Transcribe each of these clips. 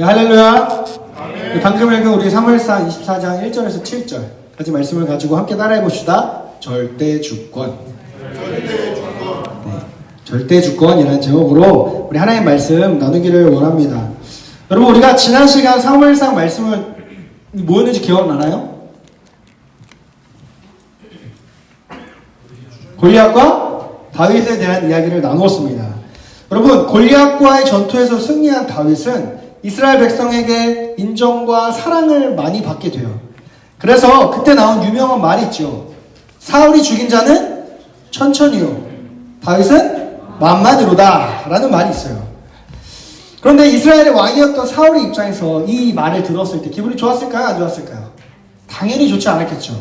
네, 할렐루야. 네, 방금 읽은 우리 사무엘상 24장 1절에서 7절까지 말씀을 가지고 함께 따라해 봅시다. 절대주권. 네, 절대주권이라는 제목으로 우리 하나님 말씀 나누기를 원합니다. 여러분, 우리가 지난 시간 사무엘상 말씀을 뭐였는지 기억나나요? 골리앗과 다윗에 대한 이야기를 나누었습니다. 여러분, 골리앗과의 전투에서 승리한 다윗은 이스라엘 백성에게 인정과 사랑을 많이 받게 돼요. 그래서 그때 나온 유명한 말이 있죠. 사울이 죽인 자는 천천히요, 다윗은 만만히로다 라는 말이 있어요. 그런데 이스라엘의 왕이었던 사울의 입장에서 이 말을 들었을 때 기분이 좋았을까요? 안 좋았을까요? 당연히 좋지 않았겠죠.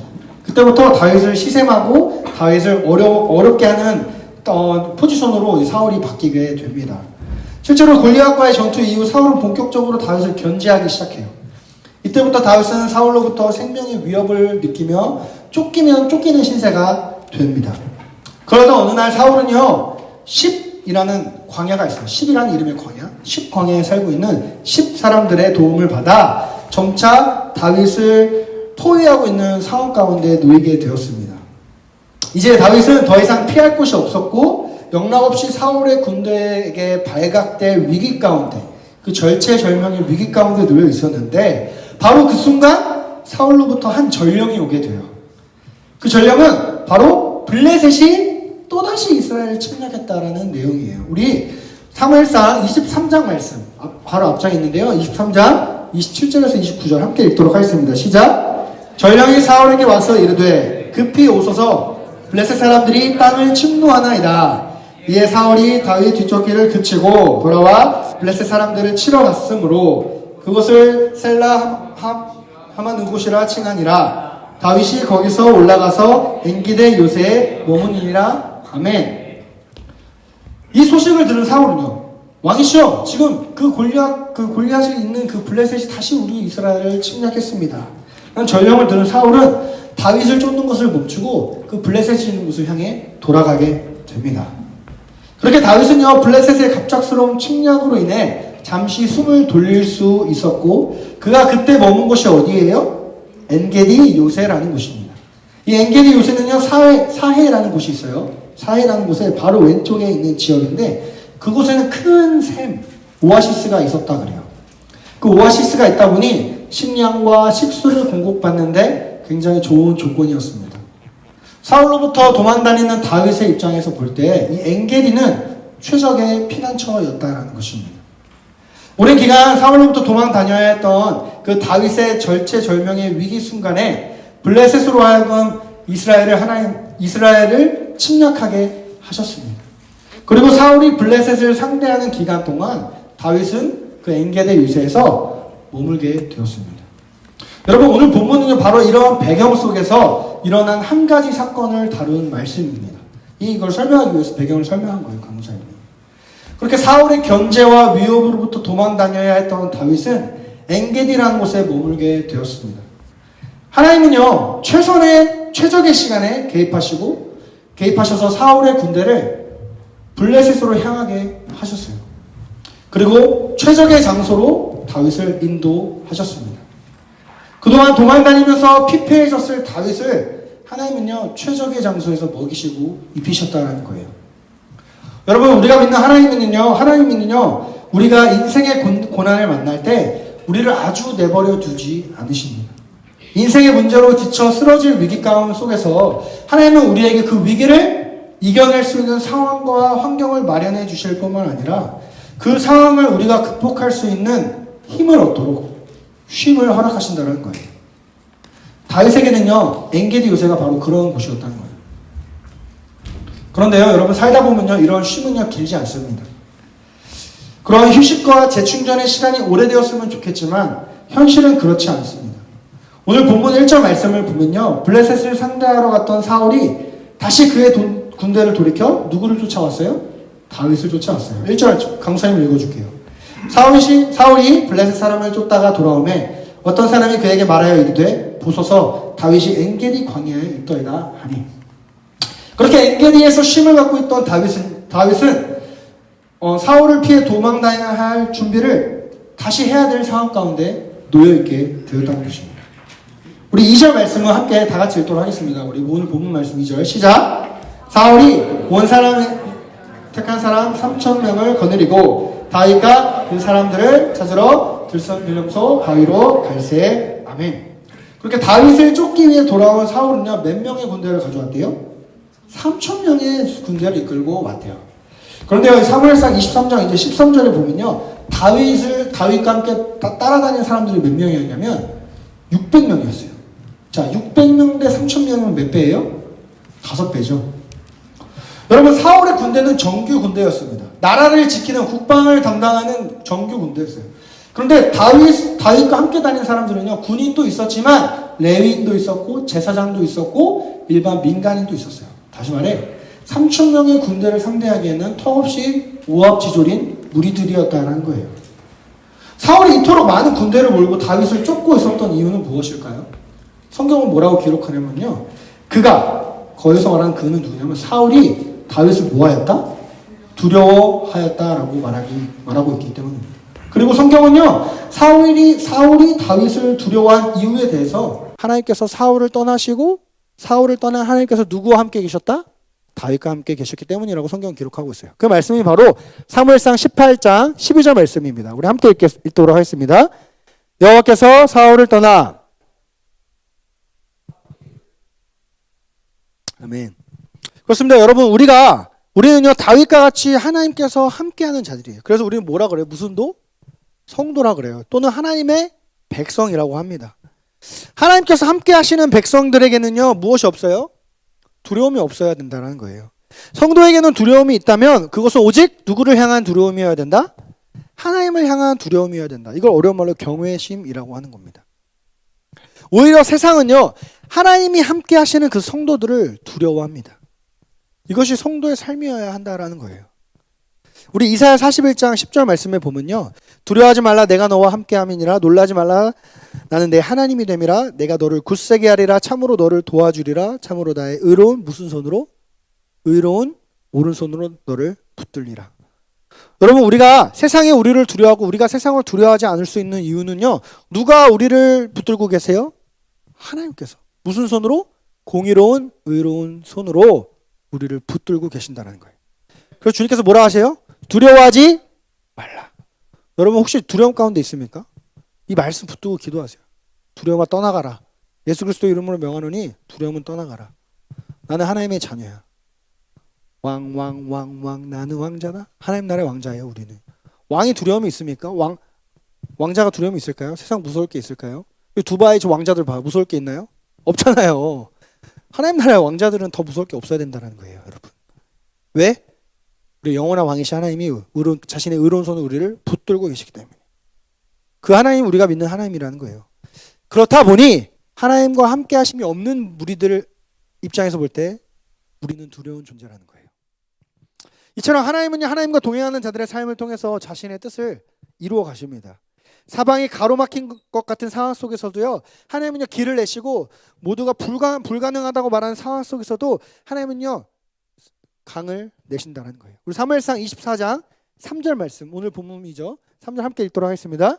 그때부터 다윗을 시샘하고 다윗을 어렵게 하는 포지션으로 사울이 바뀌게 됩니다. 실제로 골리앗과의 전투 이후 사울은 본격적으로 다윗을 견제하기 시작해요. 이때부터 다윗은 사울로부터 생명의 위협을 느끼며 쫓기면 쫓기는 신세가 됩니다. 그러다 어느 날 사울은요, 10이라는 광야가 있어요. 10이라는 이름의 광야, 10 광야에 살고 있는 10 사람들의 도움을 받아 점차 다윗을 포위하고 있는 상황 가운데 놓이게 되었습니다. 이제 다윗은 더 이상 피할 곳이 없었고 영락없이 사울의 군대에게 발각될 위기 가운데, 그 절체절명의 위기 가운데 놓여 있었는데 바로 그 순간 사울로부터 한 전령이 오게 돼요. 그 전령은 바로 블레셋이 또다시 이스라엘을 침략했다라는 내용이에요. 우리 사무엘상 23장 말씀 바로 앞장에 있는데요. 23장 27절에서 29절 함께 읽도록 하겠습니다. 시작. 전령이 사울에게 와서 이르되 급히 오소서 블레셋 사람들이 땅을 침노하나이다. 이에 사울이 다윗 뒤쫓기를 그치고 돌아와 블레셋 사람들을 치러 갔으므로 그곳을 셀라 하만 은곳이라 칭하니라. 다윗이 거기서 올라가서 엔기대 요새에 머무니라. 아멘. 이 소식을 들은 사울은요, 왕이시여, 지금 그 골리앗이 있는 그 블레셋이 다시 우리 이스라엘을 침략했습니다. 전령을 들은 사울은 다윗을 쫓는 것을 멈추고 그 블레셋이 있는 곳을 향해 돌아가게 됩니다. 그렇게 다윗은요, 블레셋의 갑작스러운 침략으로 인해 잠시 숨을 돌릴 수 있었고, 그가 그때 머문 곳이 어디예요? 엔게디 요새라는 곳입니다. 이 엔게디 요새는요, 사해라는 곳이 있어요. 사해라는 곳에 바로 왼쪽에 있는 지역인데, 그곳에는 큰 샘, 오아시스가 있었다 그래요. 그 오아시스가 있다 보니 식량과 식수를 공급받는데 굉장히 좋은 조건이었습니다. 사울로부터 도망다니는 다윗의 입장에서 볼 때 이 엔게디는 최적의 피난처였다는 것입니다. 오랜 기간 사울로부터 도망다녀야 했던 그 다윗의 절체절명의 위기 순간에 블레셋으로 하여금 이스라엘을 침략하게 하셨습니다. 그리고 사울이 블레셋을 상대하는 기간 동안 다윗은 그 엔게디 요새에서 머물게 되었습니다. 여러분, 오늘 본문은요, 바로 이런 배경 속에서 일어난 한 가지 사건을 다룬 말씀입니다. 이걸 설명하기 위해서 배경을 설명한 거예요, 강사님이. 그렇게 사울의 견제와 위협으로부터 도망다녀야 했던 다윗은 엔게디라는 곳에 머물게 되었습니다. 하나님은요, 최적의 시간에 개입하셔서 사울의 군대를 블레셋으로 향하게 하셨어요. 그리고 최적의 장소로 다윗을 인도하셨습니다. 그동안 도망다니면서 피폐해졌을 다윗을 하나님은요, 최적의 장소에서 먹이시고 입히셨다는 거예요. 여러분, 우리가 믿는 하나님은요, 우리가 인생의 고난을 만날 때 우리를 아주 내버려 두지 않으십니다. 인생의 문제로 지쳐 쓰러질 위기 가운 속에서 하나님은 우리에게 그 위기를 이겨낼 수 있는 상황과 환경을 마련해 주실 뿐만 아니라 그 상황을 우리가 극복할 수 있는 힘을 얻도록 쉼을 허락하신다는 거예요. 다윗에게는요, 엔게디 요새가 바로 그런 곳이었다는 거예요. 그런데요, 여러분, 살다 보면요, 이런 쉼은요, 길지 않습니다. 그런 휴식과 재충전의 시간이 오래되었으면 좋겠지만 현실은 그렇지 않습니다. 오늘 본문 1절 말씀을 보면요, 블레셋을 상대하러 갔던 사울이 다시 그의 군대를 돌이켜 누구를 쫓아왔어요? 다윗을 쫓아왔어요. 1절 강사님 읽어줄게요. 사울이 블레셋 사람을 쫓다가 돌아오매 어떤 사람이 그에게 말하여 이르되 보소서 다윗이 엔게디 광야에 있더이다 하니. 그렇게 엔게디에서 쉼을 갖고 있던 다윗은 사울을 피해 도망다녀야 할 준비를 다시 해야 될 상황 가운데 놓여있게 되었다는 것입니다. 우리 2절 말씀을 함께 다 같이 읽도록 하겠습니다. 우리 오늘 본문 말씀 2절 시작. 사울이 온 사람의 택한 사람 3,000명을 거느리고 다윗과 그 사람들을 찾으러 들선밀림소 바위로 갈새. 아멘. 그렇게 다윗을 쫓기 위해 돌아온 사울은요, 몇 명의 군대를 가져왔대요? 3,000명의 군대를 이끌고 왔대요. 그런데 여기 사무엘상 23장 이제 13절에 보면요, 다윗과 함께 따라다니는 사람들이 몇 명이었냐면 600명이었어요. 자, 600명 대 3,000명이면 몇 배예요? 5배죠. 여러분, 사울의 군대는 정규 군대였습니다. 나라를 지키는 국방을 담당하는 정규 군대였어요. 그런데 다윗과 함께 다니는 사람들은요, 군인도 있었지만 레위인도 있었고 제사장도 있었고 일반 민간인도 있었어요. 다시 말해 3,000명의 군대를 상대하기에는 턱없이 우압지졸인 무리들이었다는 거예요. 사울이 이토록 많은 군대를 몰고 다윗을 쫓고 있었던 이유는 무엇일까요? 성경은 뭐라고 기록하냐면요, 거기서 말하는 그는 누구냐면 사울이 다윗을 뭐하였다? 두려워하였다라고 말하고 있기 때문입니다. 그리고 성경은요, 사울이 다윗을 두려워한 이유에 대해서 하나님께서 사울을 떠나시고 사울을 떠난 하나님께서 누구와 함께 계셨다? 다윗과 함께 계셨기 때문이라고 성경은 기록하고 있어요. 그 말씀이 바로 사무엘상 18장 12절 말씀입니다. 우리 함께 읽도록 하겠습니다. 여호와께서 사울을 떠나 아멘. 그렇습니다. 여러분, 우리는요, 다윗과 같이 하나님께서 함께하는 자들이에요. 그래서 우리는 뭐라 그래요? 무슨 도? 성도라 그래요. 또는 하나님의 백성이라고 합니다. 하나님께서 함께 하시는 백성들에게는요, 무엇이 없어요? 두려움이 없어야 된다는 거예요. 성도에게는 두려움이 있다면 그것은 오직 누구를 향한 두려움이어야 된다? 하나님을 향한 두려움이어야 된다. 이걸 어려운 말로 경외심이라고 하는 겁니다. 오히려 세상은요, 하나님이 함께 하시는 그 성도들을 두려워합니다. 이것이 성도의 삶이어야 한다라는 거예요. 우리 이사야 41장 10절 말씀에 보면요, 두려워하지 말라, 내가 너와 함께함이니라. 놀라지 말라, 나는 내 하나님이 됨이라. 내가 너를 굳세게 하리라. 참으로 너를 도와주리라. 참으로 나의 의로운 무슨 손으로? 의로운 오른손으로 너를 붙들리라. 여러분, 우리가 세상이 우리를 두려워하고 우리가 세상을 두려워하지 않을 수 있는 이유는요, 누가 우리를 붙들고 계세요? 하나님께서. 무슨 손으로? 공의로운 의로운 손으로 우리를 붙들고 계신다는 거예요. 그래서 주님께서 뭐라 하세요? 두려워하지 말라. 여러분, 혹시 두려움 가운데 있습니까? 이 말씀 붙들고 기도하세요. 두려움아 떠나가라. 예수 그리스도 이름으로 명하노니 두려움은 떠나가라. 나는 하나님의 자녀야. 왕 나는 왕자다. 하나님 나라의 왕자예요. 우리는. 왕이 두려움이 있습니까? 왕자가 두려움이 있을까요? 세상 무서울 게 있을까요? 두바이 저 왕자들 봐. 무서울 게 있나요? 없잖아요. 하나님 나라의 왕자들은 더 무서울 게 없어야 된다는 거예요, 여러분. 왜? 우리 영원한 왕이신 하나님이 자신의 의로운 손으로 우리를 붙들고 계시기 때문에. 그 하나님, 우리가 믿는 하나님이라는 거예요. 그렇다 보니 하나님과 함께 하심이 없는 무리들 입장에서 볼 때 우리는 두려운 존재라는 거예요. 이처럼 하나님은요, 하나님과 동행하는 자들의 삶을 통해서 자신의 뜻을 이루어 가십니다. 사방이 가로막힌 것 같은 상황 속에서도요, 하나님은요, 길을 내시고 모두가 불가능하다고 말하는 상황 속에서도 하나님은요, 강을 내신다는 거예요. 우리 사무엘상 24장 3절 말씀, 오늘 본문이죠. 3절 함께 읽도록 하겠습니다.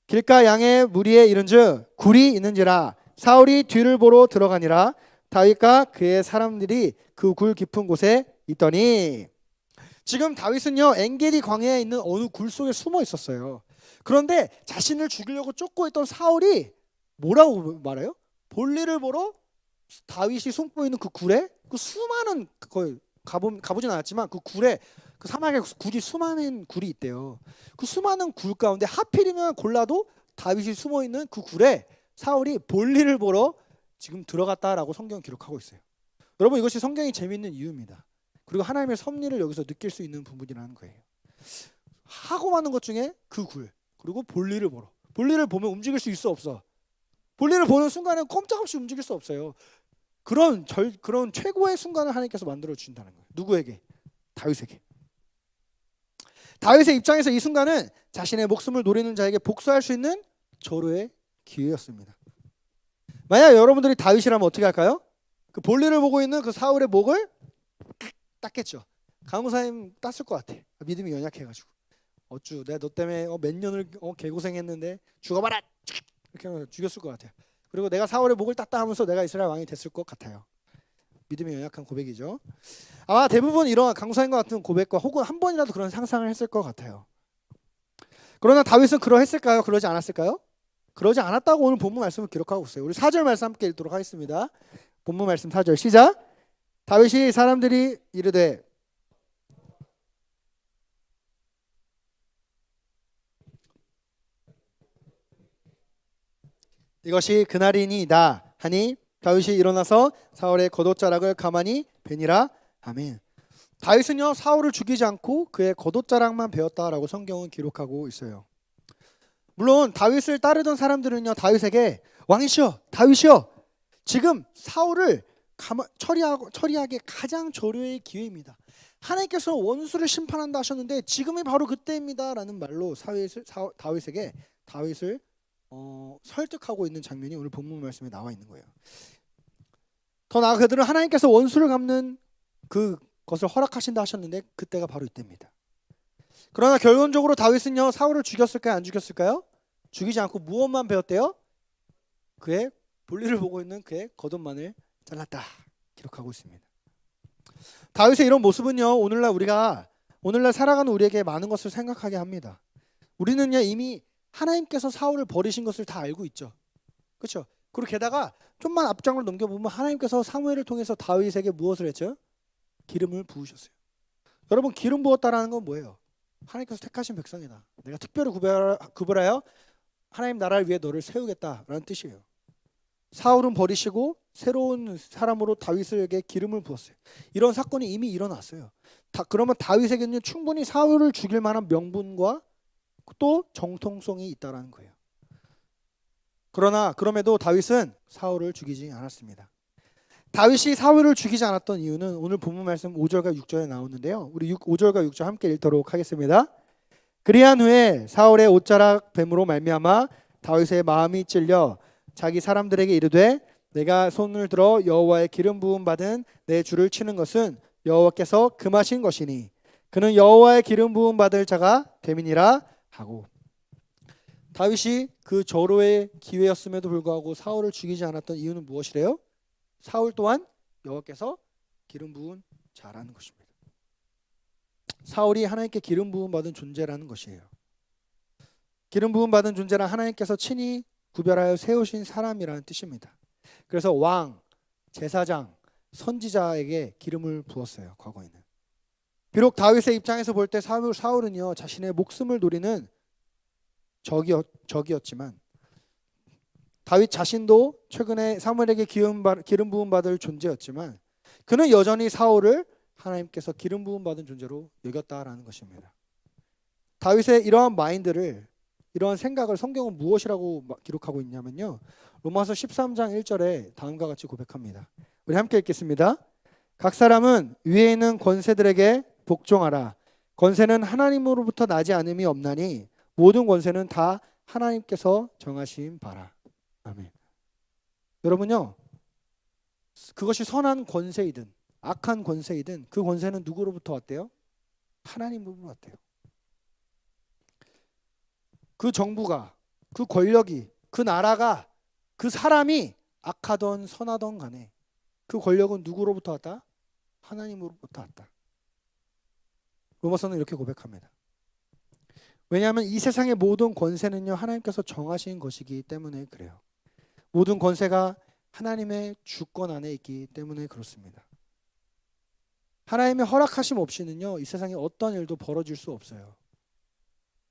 길가 양의 무리에 이른즉 굴이 있는지라 사울이 뒤를 보러 들어가니라. 다윗과 그의 사람들이 그 굴 깊은 곳에 있더니. 지금 다윗은요, 엔게디 광야에 있는 어느 굴 속에 숨어 있었어요. 그런데 자신을 죽이려고 쫓고 있던 사울이 뭐라고 말해요? 볼일을 보러 다윗이 숨고 있는 그 굴에, 그 수많은, 거의 가보진 않았지만 그 굴에, 그 사막에 굴이 수많은 굴이 있대요. 그 수많은 굴 가운데 하필이면 골라도 다윗이 숨어 있는 그 굴에 사울이 볼일을 보러 지금 들어갔다라고 성경 기록하고 있어요. 여러분, 이것이 성경이 재미있는 이유입니다. 그리고 하나님의 섭리를 여기서 느낄 수 있는 부분이라는 거예요. 하고 많은 것 중에 그 굴, 그리고 볼일을 보러. 볼일을 보면 움직일 수 있어 없어? 볼일을 보는 순간에 꼼짝없이 움직일 수 없어요. 그런 최고의 순간을 하나님께서 만들어 주신다는 거예요. 누구에게? 다윗에게. 다윗의 입장에서 이 순간은 자신의 목숨을 노리는 자에게 복수할 수 있는 절호의 기회였습니다. 만약 여러분들이 다윗이라면 어떻게 할까요? 그 볼일을 보고 있는 그 사울의 목을 땄겠죠. 강무사님 땄을 것 같아. 믿음이 연약해가지고. 어쭈 내가 너 때문에 몇 년을 개고생했는데 죽어봐라 이렇게 하면 죽였을 것 같아요. 그리고 내가 사울의 목을 땄다 하면서 내가 이스라엘 왕이 됐을 것 같아요. 믿음이 연약한 고백이죠. 아마 대부분 이런 강수사님과 같은 고백과 혹은 한 번이라도 그런 상상을 했을 것 같아요. 그러나 다윗은 그러했을까요? 그러지 않았을까요? 그러지 않았다고 오늘 본문 말씀을 기록하고 있어요. 우리 4절 말씀 함께 읽도록 하겠습니다. 본문 말씀 4절 시작. 다윗이 사람들이 이르되 이것이 그날이니이다 하니 다윗이 일어나서 사울의 겉옷자락을 가만히 베니라. 아멘. 다윗은요 사울을 죽이지 않고 그의 겉옷자락만 베었다라고 성경은 기록하고 있어요. 물론 다윗을 따르던 사람들은요 다윗에게 왕이시여 다윗이여 지금 사울을 처리하기 가장 절호의 기회입니다. 하나님께서 원수를 심판한다 하셨는데 지금이 바로 그때입니다 라는 말로 다윗에게 다윗을 설득하고 있는 장면이 오늘 본문 말씀에 나와 있는 거예요. 더 나아가 그들은 하나님께서 원수를 갚는 그것을 허락하신다 하셨는데 그때가 바로 이때입니다. 그러나 결론적으로 다윗은요 사울을 죽였을까요? 안 죽였을까요? 죽이지 않고 무엇만 배웠대요? 그의 볼일을 보고 있는 그의 겉옷만을 잘랐다 기록하고 있습니다. 다윗의 이런 모습은요 오늘날 살아가는 우리에게 많은 것을 생각하게 합니다. 우리는요 이미 하나님께서 사울을 버리신 것을 다 알고 있죠. 그렇죠? 그리고 게다가 좀만 앞장을 넘겨보면 하나님께서 사무엘을 통해서 다윗에게 무엇을 했죠? 기름을 부으셨어요. 여러분 기름 부었다라는 건 뭐예요? 하나님께서 택하신 백성이다. 내가 특별히 구별하여 하나님 나라를 위해 너를 세우겠다라는 뜻이에요. 사울은 버리시고 새로운 사람으로 다윗에게 기름을 부었어요. 이런 사건이 이미 일어났어요. 그러면 다윗에게는 충분히 사울을 죽일 만한 명분과 또 정통성이 있다라는 거예요. 그럼에도 다윗은 사울을 죽이지 않았습니다. 다윗이 사울을 죽이지 않았던 이유는 오늘 본문 말씀 5절과 6절에 나오는데요. 우리 5절과 6절 함께 읽도록 하겠습니다. 그리한 후에 사울의 옷자락 뱀으로 말미암아 다윗의 마음이 찔려 자기 사람들에게 이르되 내가 손을 들어 여호와의 기름 부음 받은 내 주를 치는 것은 여호와께서 금하신 것이니 그는 여호와의 기름 부음 받을 자가 됨이니라 하고. 다윗이 그 절호의 기회였음에도 불구하고 사울을 죽이지 않았던 이유는 무엇이래요? 사울 또한 여호와께서 기름 부은 자라는 것입니다. 사울이 하나님께 기름 부음 받은 존재라는 것이에요. 기름 부음 받은 존재란 하나님께서 친히 구별하여 세우신 사람이라는 뜻입니다. 그래서 왕, 제사장, 선지자에게 기름을 부었어요. 과거에는. 비록 다윗의 입장에서 볼 때 사울은요 자신의 목숨을 노리는 적이었지만 다윗 자신도 최근에 사무엘에게 기름 부음 받을 존재였지만 그는 여전히 사울을 하나님께서 기름 부음 받은 존재로 여겼다라는 것입니다. 다윗의 이러한 마인드를 이러한 생각을 성경은 무엇이라고 기록하고 있냐면요. 로마서 13장 1절에 다음과 같이 고백합니다. 우리 함께 읽겠습니다. 각 사람은 위에 있는 권세들에게 복종하라. 권세는 하나님으로부터 나지 않음이 없나니 모든 권세는 다 하나님께서 정하신 바라. 아멘. 여러분요. 그것이 선한 권세이든 악한 권세이든 그 권세는 누구로부터 왔대요? 하나님으로부터 왔대요. 그 정부가, 그 권력이, 그 나라가, 그 사람이 악하던 선하던 간에 그 권력은 누구로부터 왔다? 하나님으로부터 왔다. 로마서는 이렇게 고백합니다. 왜냐하면 이 세상의 모든 권세는요 하나님께서 정하신 것이기 때문에 그래요. 모든 권세가 하나님의 주권 안에 있기 때문에 그렇습니다. 하나님의 허락하심 없이는요 이 세상에 어떤 일도 벌어질 수 없어요.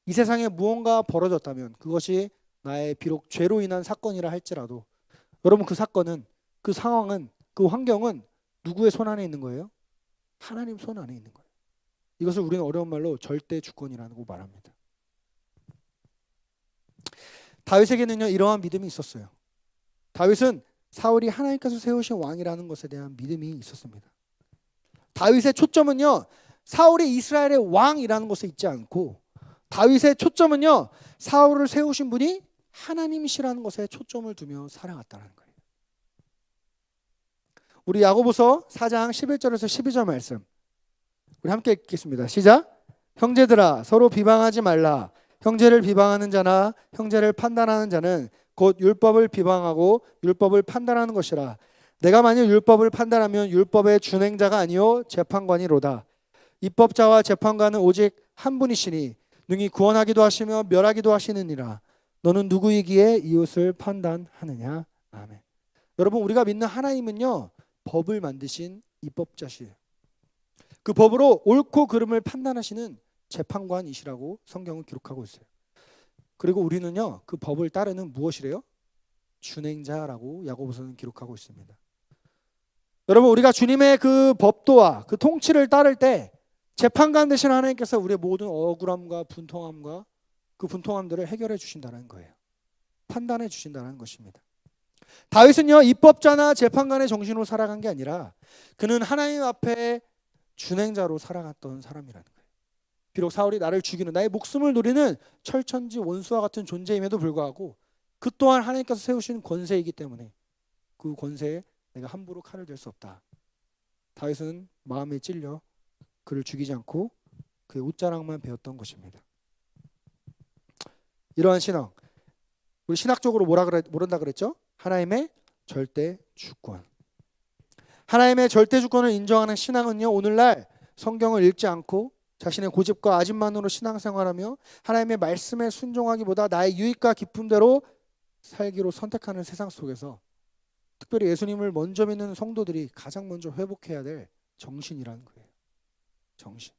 이 세상에 무언가 벌어졌다면 그것이 나의 비록 죄로 인한 사건이라 할지라도 여러분 그 사건은, 그 상황은, 그 환경은 누구의 손 안에 있는 거예요? 하나님 손 안에 있는 거예요. 이것을 우리는 어려운 말로 절대 주권이라고 말합니다. 다윗에게는요 이러한 믿음이 있었어요. 다윗은 사울이 하나님께서 세우신 왕이라는 것에 대한 믿음이 있었습니다. 다윗의 초점은요 사울이 이스라엘의 왕이라는 것에 있지 않고 다윗의 초점은요 사울을 세우신 분이 하나님이시라는 것에 초점을 두며 살아갔다는 거예요. 우리 야고보서 4장 11절에서 12절 말씀 우리 함께 읽겠습니다. 시작. 형제들아 서로 비방하지 말라. 형제를 비방하는 자나 형제를 판단하는 자는 곧 율법을 비방하고 율법을 판단하는 것이라. 내가 만일 율법을 판단하면 율법의 준행자가 아니요 재판관이로다. 입법자와 재판관은 오직 한 분이시니 능히 구원하기도 하시며 멸하기도 하시느니라. 너는 누구이기에 이웃을 판단하느냐. 아멘. 여러분, 우리가 믿는 하나님은요, 법을 만드신 입법자시에요. 그 법으로 옳고 그름을 판단하시는 재판관이시라고 성경은 기록하고 있어요. 그리고 우리는요, 그 법을 따르는 무엇이래요? 준행자라고 야고보서는 기록하고 있습니다. 여러분, 우리가 주님의 그 법도와 그 통치를 따를 때 재판관 되신 하나님께서 우리의 모든 억울함과 분통함과 그 분통함들을 해결해 주신다는 거예요. 판단해 주신다는 것입니다. 다윗은요, 입법자나 재판관의 정신으로 살아간 게 아니라 그는 하나님 앞에 준행자로 살아갔던 사람이라는 거예요. 비록 사울이 나를 죽이는, 나의 목숨을 노리는 철천지 원수와 같은 존재임에도 불구하고 그 또한 하나님께서 세우신 권세이기 때문에 그 권세에 내가 함부로 칼을 댈 수 없다. 다윗은 마음에 찔려 그를 죽이지 않고 그의 옷자락만 베었던 것입니다. 이러한 신앙, 우리 신학적으로 모른다 그랬죠? 하나님의 절대 주권. 하나님의 절대 주권을 인정하는 신앙은요, 오늘날 성경을 읽지 않고 자신의 고집과 아집만으로 신앙생활하며 하나님의 말씀에 순종하기보다 나의 유익과 기쁨대로 살기로 선택하는 세상 속에서 특별히 예수님을 먼저 믿는 성도들이 가장 먼저 회복해야 될 정신이라는 거예요. 정신.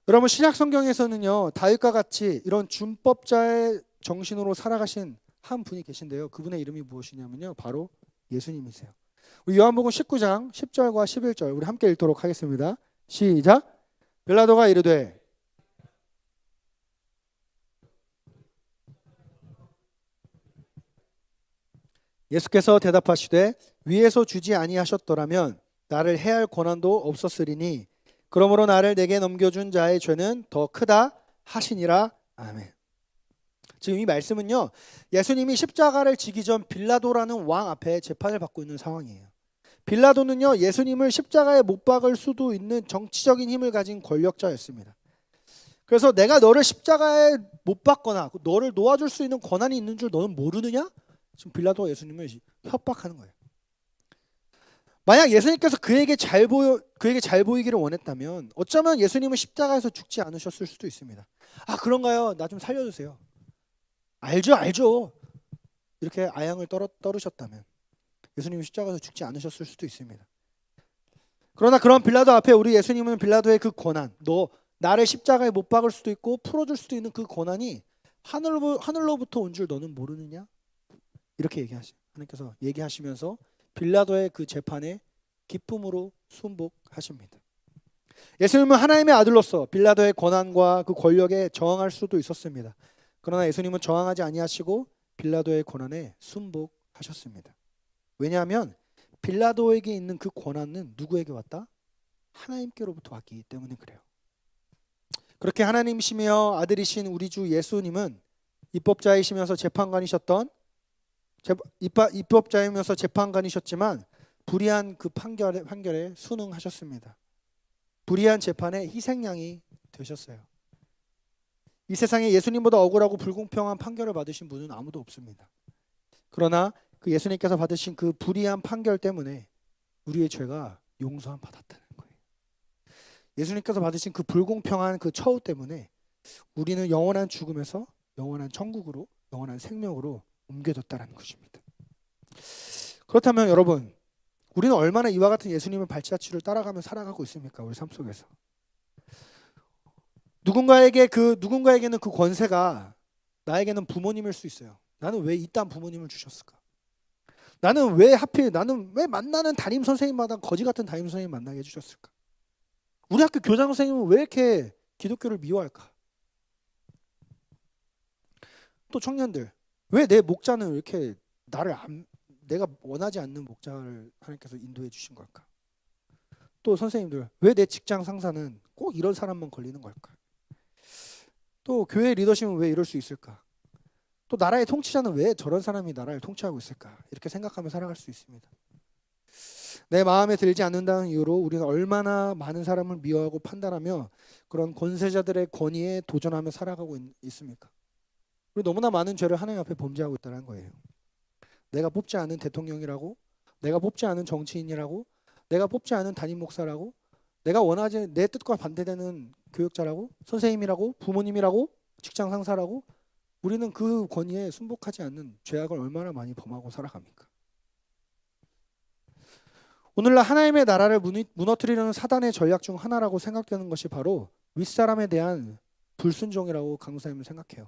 여러분, 신약 성경에서는요, 다윗과 같이 이런 준법자의 정신으로 살아가신 한 분이 계신데요. 그분의 이름이 무엇이냐면요, 바로 예수님이세요. 우리 요한복음 19장 10절과 11절 우리 함께 읽도록 하겠습니다. 시작. 빌라도가 이르되 예수께서 대답하시되 위에서 주지 아니하셨더라면 나를 해할 권한도 없었으리니 그러므로 나를 내게 넘겨준 자의 죄는 더 크다 하시니라. 아멘. 지금 이 말씀은요, 예수님이 십자가를 지기 전 빌라도라는 왕 앞에 재판을 받고 있는 상황이에요. 빌라도는요, 예수님을 십자가에 못 박을 수도 있는 정치적인 힘을 가진 권력자였습니다. 그래서 내가 너를 십자가에 못 박거나 너를 놓아줄 수 있는 권한이 있는 줄 너는 모르느냐? 지금 빌라도가 예수님을 협박하는 거예요. 만약 예수님께서 그에게 잘 보이기를 원했다면 어쩌면 예수님은 십자가에서 죽지 않으셨을 수도 있습니다. 아, 그런가요? 나 좀 살려주세요. 알죠. 이렇게 아양을 떨으셨다면 예수님이 십자가에서 죽지 않으셨을 수도 있습니다. 그러나 그런 빌라도 앞에 우리 예수님은 빌라도의 그 권한, 너 나를 십자가에 못 박을 수도 있고 풀어줄 수도 있는 그 권한이 하늘로부터 온 줄 너는 모르느냐? 이렇게 하나님께서 얘기하시면서 빌라도의 그 재판에 기쁨으로 순복하십니다. 예수님은 하나님의 아들로서 빌라도의 권한과 그 권력에 저항할 수도 있었습니다. 그러나 예수님은 저항하지 아니하시고 빌라도의 권한에 순복하셨습니다. 왜냐하면 빌라도에게 있는 그 권한은 누구에게 왔다? 하나님께로부터 왔기 때문에 그래요. 그렇게 하나님이시며 아들이신 우리 주 예수님은 입법자이시면서 재판관이셨지만 불의한 그 판결에 순응하셨습니다. 불의한 재판의 희생양이 되셨어요. 이 세상에 예수님보다 억울하고 불공평한 판결을 받으신 분은 아무도 없습니다. 그러나 그 예수님께서 받으신 그 불의한 판결 때문에 우리의 죄가 용서함 받았다는 거예요. 예수님께서 받으신 그 불공평한 그 처우 때문에 우리는 영원한 죽음에서 영원한 천국으로, 영원한 생명으로 옮겨졌다는 것입니다. 그렇다면 여러분, 우리는 얼마나 이와 같은 예수님의 발자취를 따라가며 살아가고 있습니까? 우리 삶 속에서. 누군가에게는 그 권세가 나에게는 부모님일 수 있어요. 나는 왜 이딴 부모님을 주셨을까? 나는 왜 만나는 담임 선생님마다 거지 같은 담임 선생님 만나게 해주셨을까? 우리 학교 교장 선생님은 왜 이렇게 기독교를 미워할까? 또 청년들, 왜 내 목자는 왜 이렇게 내가 원하지 않는 목자를 하나님께서 인도해 주신 걸까? 또 선생님들, 왜 내 직장 상사는 꼭 이런 사람만 걸리는 걸까? 또 교회 리더십은 왜 이럴 수 있을까? 또 나라의 통치자는 왜 저런 사람이 나라를 통치하고 있을까? 이렇게 생각하며 살아갈 수 있습니다. 내 마음에 들지 않는다는 이유로 우리는 얼마나 많은 사람을 미워하고 판단하며 그런 권세자들의 권위에 도전하며 살아가고 있습니까? 그리고 너무나 많은 죄를 하나님 앞에 범죄하고 있다는 거예요. 내가 뽑지 않은 대통령이라고, 내가 뽑지 않은 정치인이라고, 내가 뽑지 않은 담임 목사라고, 내가 원하지 내 뜻과 반대되는 교육자라고, 선생님이라고, 부모님이라고, 직장 상사라고, 우리는 그 권위에 순복하지 않는 죄악을 얼마나 많이 범하고 살아갑니까? 오늘날 하나님의 나라를 무너뜨리려는 사단의 전략 중 하나라고 생각되는 것이 바로 윗사람에 대한 불순종이라고 강사님은 생각해요.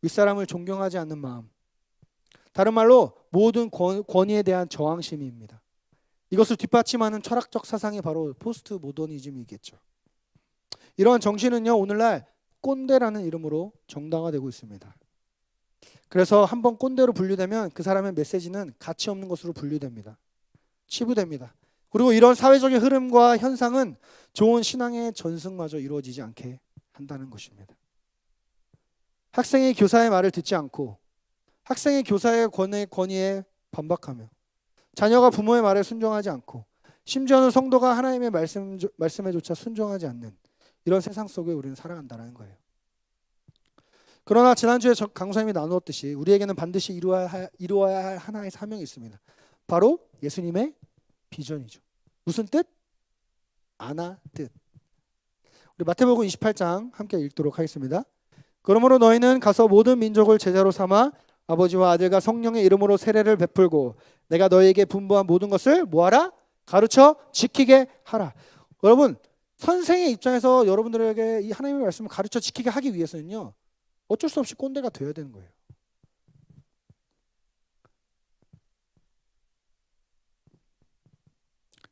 윗사람을 존경하지 않는 마음, 다른 말로 모든 권위에 대한 저항심입니다. 이것을 뒷받침하는 철학적 사상이 바로 포스트 모더니즘이겠죠. 이러한 정신은요, 오늘날 꼰대라는 이름으로 정당화되고 있습니다. 그래서 한번 꼰대로 분류되면 그 사람의 메시지는 가치 없는 것으로 분류됩니다. 치부됩니다. 그리고 이런 사회적인 흐름과 현상은 좋은 신앙의 전승마저 이루어지지 않게 한다는 것입니다. 학생이 교사의 말을 듣지 않고 학생이 교사의 권위에 반박하며 자녀가 부모의 말에 순종하지 않고 심지어는 성도가 하나님의 말씀에조차 순종하지 않는 이런 세상 속에 우리는 살아간다는 거예요. 그러나 지난주에 강사님이 나누었듯이 우리에게는 반드시 이루어야 할 하나의 사명이 있습니다. 바로 예수님의 비전이죠. 무슨 뜻? 아나 뜻. 우리 마태복음 28장 함께 읽도록 하겠습니다. 그러므로 너희는 가서 모든 민족을 제자로 삼아 아버지와 아들과 성령의 이름으로 세례를 베풀고 내가 너희에게 분부한 모든 것을 뭐하라? 가르쳐 지키게 하라. 여러분, 선생의 입장에서 여러분들에게 이 하나님의 말씀을 가르쳐 지키게 하기 위해서는요, 어쩔 수 없이 꼰대가 되어야 되는 거예요.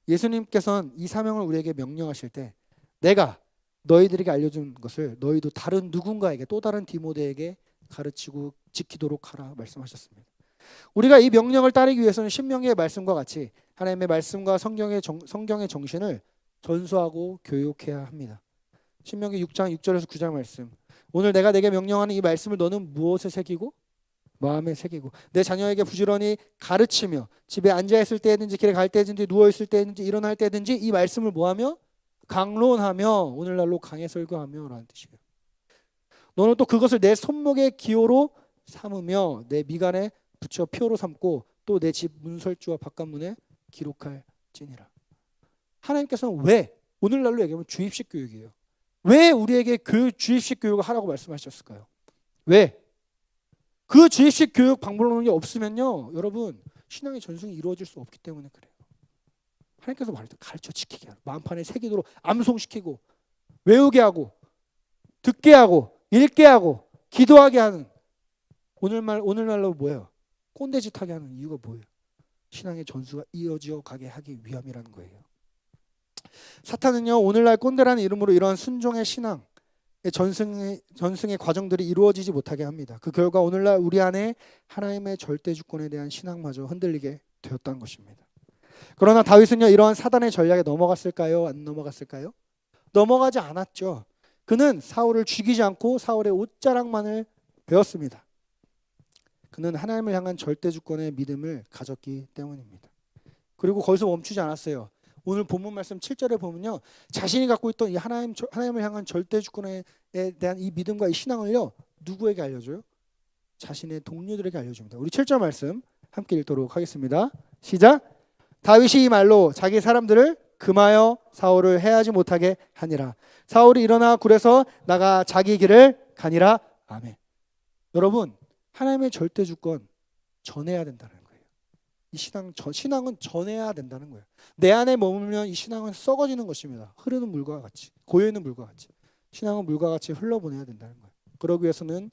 예수님께서는 이 사명을 우리에게 명령하실 때 내가 너희들에게 알려준 것을 너희도 다른 누군가에게, 또 다른 디모데에게 가르치고 지키도록 하라 말씀하셨습니다. 우리가 이 명령을 따르기 위해서는 신명기의 말씀과 같이 하나님의 말씀과 성경의 정신을 전수하고 교육해야 합니다. 신명기 6장 6절에서 9절 말씀. 오늘 내가 내게 명령하는 이 말씀을 너는 무엇에 새기고 마음에 새기고 내 자녀에게 부지런히 가르치며 집에 앉아있을 때든지 길에 갈 때든지 누워있을 때든지 일어날 때든지 이 말씀을 뭐하며? 강론하며 오늘날로 강해 설교하며 라는 뜻이에요. 너는 또 그것을 내 손목의 기호로 삼으며 내 미간에 붙여 표로 삼고 또 내 집 문설주와 바깥문에 기록할지니라. 하나님께서는 왜 오늘날로 얘기하면 주입식 교육이에요. 왜 우리에게 주입식 교육을 하라고 말씀하셨을까요? 왜? 그 주입식 교육 방법론이 없으면요, 여러분 신앙의 전승이 이루어질 수 없기 때문에 그래요. 하나님께서 말했죠. 가르쳐 지키게 하라. 마음판에 새기도록 암송시키고 외우게 하고 듣게 하고 읽게 하고 기도하게 하는 오늘날로 뭐예요? 꼰대짓하게 하는 이유가 뭐예요? 신앙의 전수가 이어져 가게 하기 위함이라는 거예요. 사탄은요, 오늘날 꼰대라는 이름으로 이러한 순종의 신앙, 전승의 과정들이 이루어지지 못하게 합니다. 그 결과 오늘날 우리 안에 하나님의 절대 주권에 대한 신앙마저 흔들리게 되었다는 것입니다. 그러나 다윗은요, 이러한 사단의 전략에 넘어갔을까요? 안 넘어갔을까요? 넘어가지 않았죠. 그는 사울을 죽이지 않고 사울의 옷자락만을 베었습니다. 그는 하나님을 향한 절대 주권의 믿음을 가졌기 때문입니다. 그리고 거기서 멈추지 않았어요. 오늘 본문 말씀 7절에 보면요, 자신이 갖고 있던 이 하나님을 향한 절대 주권에 대한 이 믿음과 이 신앙을요, 누구에게 알려줘요? 자신의 동료들에게 알려줍니다. 우리 7절 말씀 함께 읽도록 하겠습니다. 시작. 다윗이 이 말로 자기 사람들을 금하여 사울을 해하지 못하게 하니라. 사울이 일어나 굴에서 나가 자기 길을 가니라. 아멘. 여러분, 하나님의 절대 주권 전해야 된다는 거예요. 이 신앙은 전해야 된다는 거예요. 내 안에 머물면 이 신앙은 썩어지는 것입니다. 흐르는 물과 같이, 고여있는 물과 같이. 신앙은 물과 같이 흘러보내야 된다는 거예요. 그러기 위해서는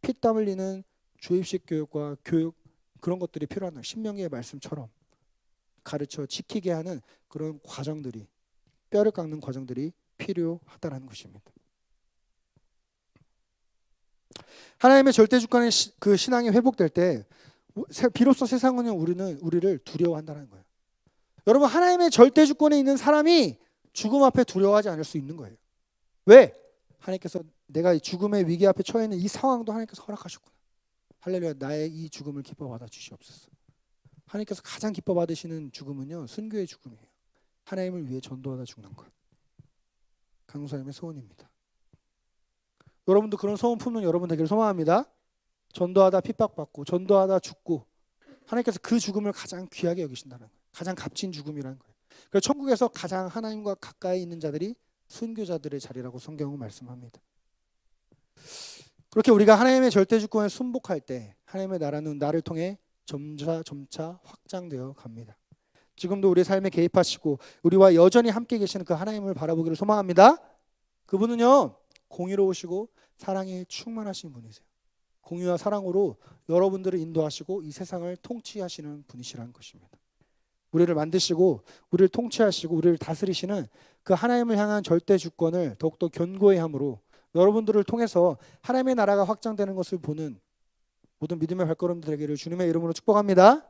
피땀 흘리는 주입식 교육과 교육, 그런 것들이 필요한 거예요. 신명기의 말씀처럼 가르쳐 지키게 하는 그런 과정들이, 뼈를 깎는 과정들이 필요하다는 것입니다. 하나님의 절대 주권의 그 신앙이 회복될 때 비로소 세상은 우리를 두려워한다는 거예요. 여러분, 하나님의 절대 주권에 있는 사람이 죽음 앞에 두려워하지 않을 수 있는 거예요. 왜? 하나님께서 내가 죽음의 위기 앞에 처해 있는 이 상황도 하나님께서 허락하셨구나. 할렐루야. 나의 이 죽음을 기뻐 받아 주시옵소서. 하나님께서 가장 기뻐 받으시는 죽음은요, 순교의 죽음이에요. 하나님을 위해 전도하다 죽는 것. 강사님의 소원입니다. 여러분도 그런 소원 품는 여러분 되기를 소망합니다. 전도하다 핍박받고 전도하다 죽고 하나님께서 그 죽음을 가장 귀하게 여기신다는 거예요. 가장 값진 죽음이라는 거예요. 그래서 천국에서 가장 하나님과 가까이 있는 자들이 순교자들의 자리라고 성경은 말씀합니다. 그렇게 우리가 하나님의 절대 주권에 순복할 때 하나님의 나라는 나를 통해 점차 확장되어 갑니다. 지금도 우리 삶에 개입하시고 우리와 여전히 함께 계시는 그 하나님을 바라보기를 소망합니다. 그분은요, 공의로우시고 사랑에 충만하신 분이세요. 공의와 사랑으로 여러분들을 인도하시고 이 세상을 통치하시는 분이시라는 것입니다. 우리를 만드시고 우리를 통치하시고 우리를 다스리시는 그 하나님을 향한 절대 주권을 더욱더 견고히 함으로 여러분들을 통해서 하나님의 나라가 확장되는 것을 보는 모든 믿음의 발걸음들 되기를 주님의 이름으로 축복합니다.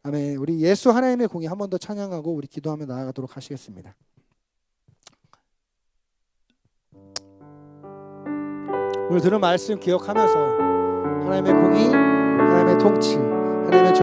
아멘. 우리 예수 하나님의 공의 한 번 더 찬양하고 우리 기도하며 나아가도록 하시겠습니다. 오늘 들은 말씀 기억하면서 하나님의 공의, 하나님의 통치, 하나님의